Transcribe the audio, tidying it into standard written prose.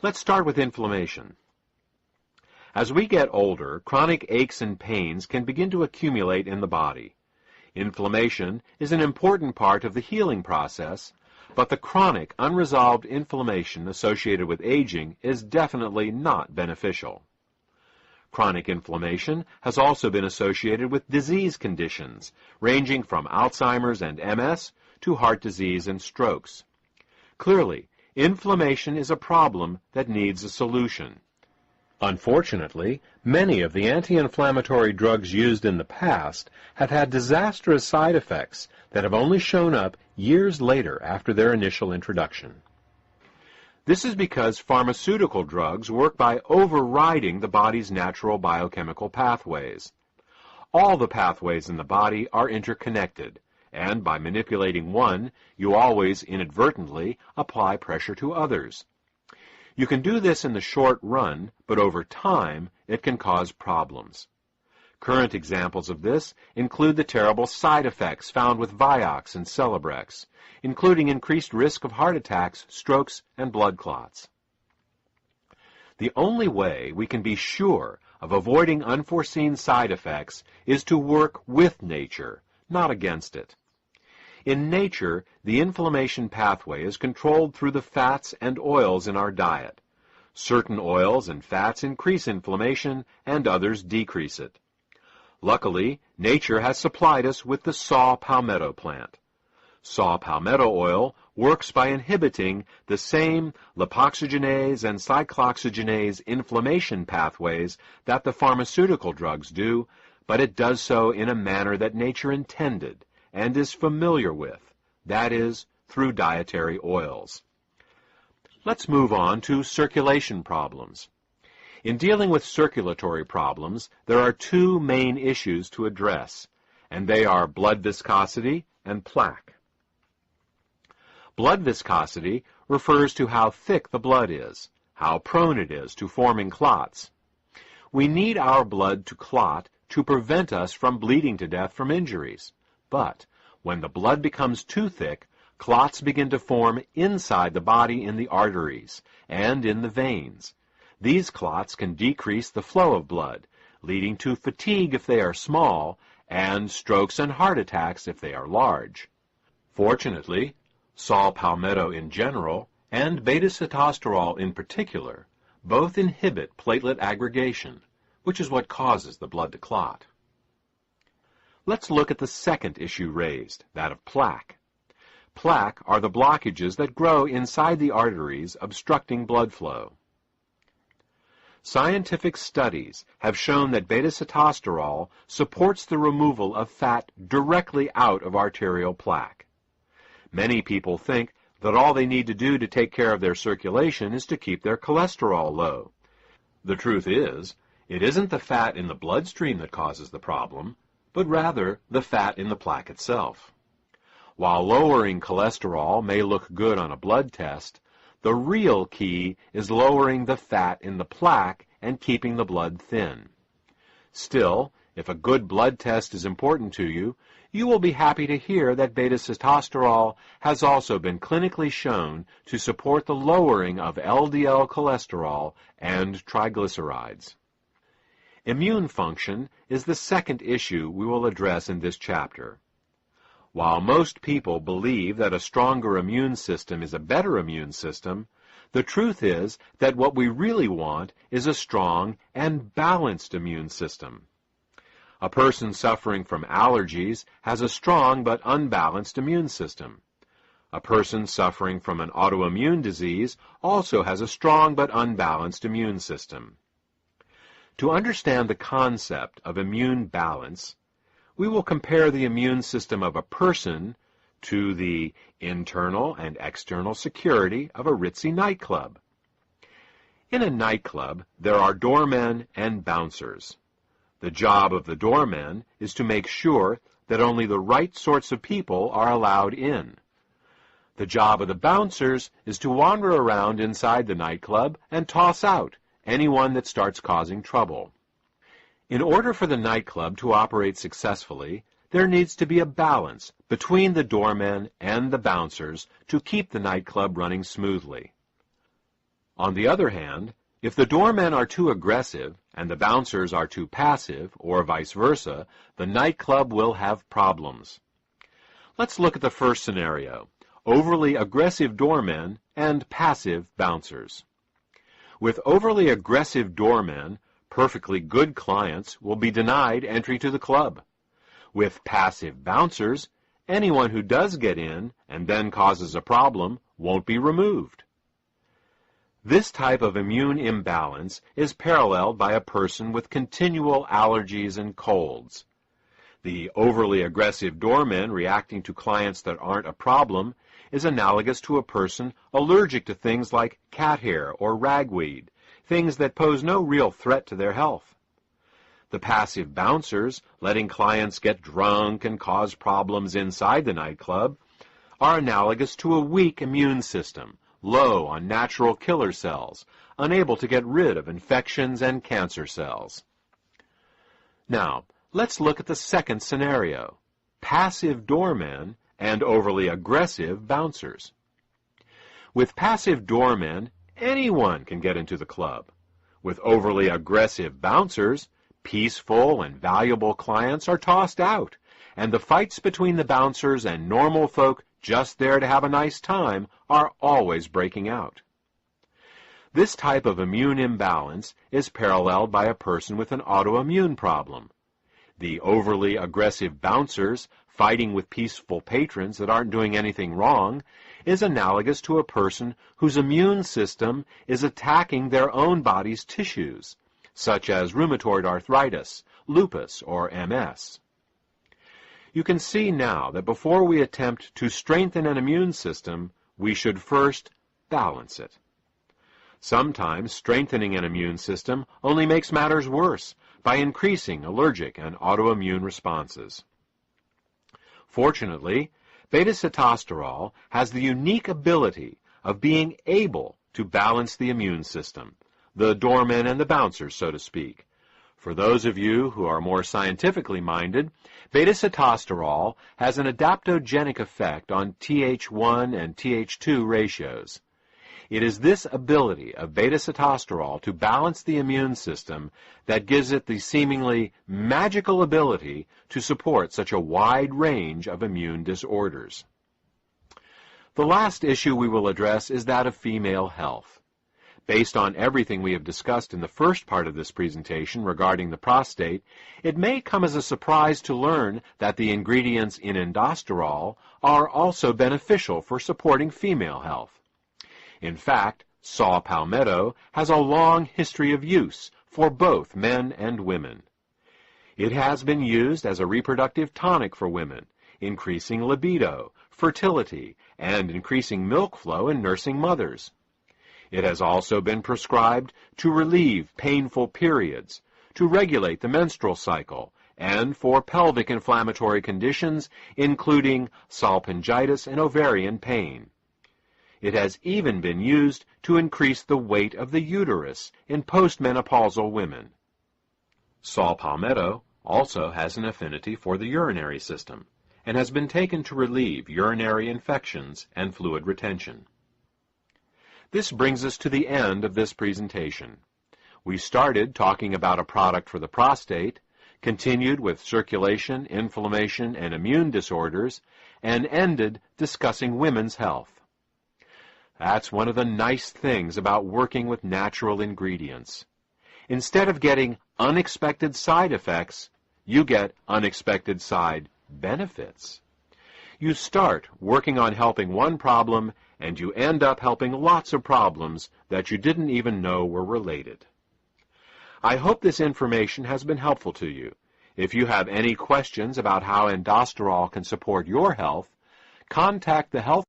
Let's start with inflammation. As we get older, chronic aches and pains can begin to accumulate in the body. Inflammation is an important part of the healing process, but the chronic, unresolved inflammation associated with aging is definitely not beneficial. Chronic inflammation has also been associated with disease conditions, ranging from Alzheimer's and MS to heart disease and strokes. Clearly, inflammation is a problem that needs a solution. Unfortunately, many of the anti-inflammatory drugs used in the past have had disastrous side effects that have only shown up years later after their initial introduction. This is because pharmaceutical drugs work by overriding the body's natural biochemical pathways. All the pathways in the body are interconnected, and by manipulating one, you always inadvertently apply pressure to others. You can do this in the short run, but over time, it can cause problems. Current examples of this include the terrible side effects found with Vioxx and Celebrex, including increased risk of heart attacks, strokes, and blood clots. The only way we can be sure of avoiding unforeseen side effects is to work with nature, not against it. In nature, the inflammation pathway is controlled through the fats and oils in our diet. Certain oils and fats increase inflammation, and others decrease it. Luckily, nature has supplied us with the saw palmetto plant. Saw palmetto oil works by inhibiting the same lipoxygenase and cyclooxygenase inflammation pathways that the pharmaceutical drugs do, but it does so in a manner that nature intended and is familiar with, that is, through dietary oils. Let's move on to circulation problems. In dealing with circulatory problems, there are two main issues to address, and they are blood viscosity and plaque. Blood viscosity refers to how thick the blood is, how prone it is to forming clots. We need our blood to clot to prevent us from bleeding to death from injuries. But when the blood becomes too thick, clots begin to form inside the body in the arteries and in the veins. These clots can decrease the flow of blood, leading to fatigue if they are small, and strokes and heart attacks if they are large. Fortunately, saw palmetto in general, and beta-sitosterol in particular, both inhibit platelet aggregation, which is what causes the blood to clot. Let's look at the second issue raised, that of plaque. Plaque are the blockages that grow inside the arteries, obstructing blood flow. Scientific studies have shown that beta-sitosterol supports the removal of fat directly out of arterial plaque. Many people think that all they need to do to take care of their circulation is to keep their cholesterol low. The truth is, it isn't the fat in the bloodstream that causes the problem, but rather the fat in the plaque itself. While lowering cholesterol may look good on a blood test, the real key is lowering the fat in the plaque and keeping the blood thin. Still, if a good blood test is important to you, you will be happy to hear that beta-sitosterol has also been clinically shown to support the lowering of LDL cholesterol and triglycerides. Immune function is the second issue we will address in this chapter. While most people believe that a stronger immune system is a better immune system, the truth is that what we really want is a strong and balanced immune system. A person suffering from allergies has a strong but unbalanced immune system. A person suffering from an autoimmune disease also has a strong but unbalanced immune system. To understand the concept of immune balance, we will compare the immune system of a person to the internal and external security of a ritzy nightclub. In a nightclub, there are doormen and bouncers. The job of the doormen is to make sure that only the right sorts of people are allowed in. The job of the bouncers is to wander around inside the nightclub and toss out anyone that starts causing trouble. In order for the nightclub to operate successfully, there needs to be a balance between the doormen and the bouncers to keep the nightclub running smoothly. On the other hand, if the doormen are too aggressive and the bouncers are too passive, or vice versa, the nightclub will have problems. Let's look at the first scenario: overly aggressive doormen and passive bouncers. With overly aggressive doormen, perfectly good clients will be denied entry to the club. With passive bouncers, anyone who does get in and then causes a problem won't be removed. This type of immune imbalance is paralleled by a person with continual allergies and colds. The overly aggressive doormen reacting to clients that aren't a problem is analogous to a person allergic to things like cat hair or ragweed, things that pose no real threat to their health. The passive bouncers, letting clients get drunk and cause problems inside the nightclub, are analogous to a weak immune system, low on natural killer cells, unable to get rid of infections and cancer cells. Now, let's look at the second scenario: passive doormen and overly aggressive bouncers. With passive doormen, anyone can get into the club. With overly aggressive bouncers, peaceful and valuable clients are tossed out, and the fights between the bouncers and normal folk just there to have a nice time are always breaking out. This type of immune imbalance is paralleled by a person with an autoimmune problem. The overly aggressive bouncers fighting with peaceful patrons that aren't doing anything wrong is analogous to a person whose immune system is attacking their own body's tissues, such as rheumatoid arthritis, lupus, or MS. You can see now that before we attempt to strengthen an immune system, we should first balance it. Sometimes strengthening an immune system only makes matters worse by increasing allergic and autoimmune responses. Fortunately, beta-sitosterol has the unique ability of being able to balance the immune system, the doormen and the bouncers, so to speak. For those of you who are more scientifically minded, beta-sitosterol has an adaptogenic effect on Th1 and Th2 ratios. It is this ability of beta-sitosterol to balance the immune system that gives it the seemingly magical ability to support such a wide range of immune disorders. The last issue we will address is that of female health. Based on everything we have discussed in the first part of this presentation regarding the prostate, it may come as a surprise to learn that the ingredients in endosterol are also beneficial for supporting female health. In fact, saw palmetto has a long history of use for both men and women. It has been used as a reproductive tonic for women, increasing libido, fertility, and increasing milk flow in nursing mothers. It has also been prescribed to relieve painful periods, to regulate the menstrual cycle, and for pelvic inflammatory conditions, including salpingitis and ovarian pain. It has even been used to increase the weight of the uterus in postmenopausal women. Saw palmetto also has an affinity for the urinary system, and has been taken to relieve urinary infections and fluid retention. This brings us to the end of this presentation. We started talking about a product for the prostate, continued with circulation, inflammation, and immune disorders, and ended discussing women's health. That's one of the nice things about working with natural ingredients. Instead of getting unexpected side effects, you get unexpected side benefits. You start working on helping one problem, and you end up helping lots of problems that you didn't even know were related. I hope this information has been helpful to you. If you have any questions about how endosterol can support your health, contact the health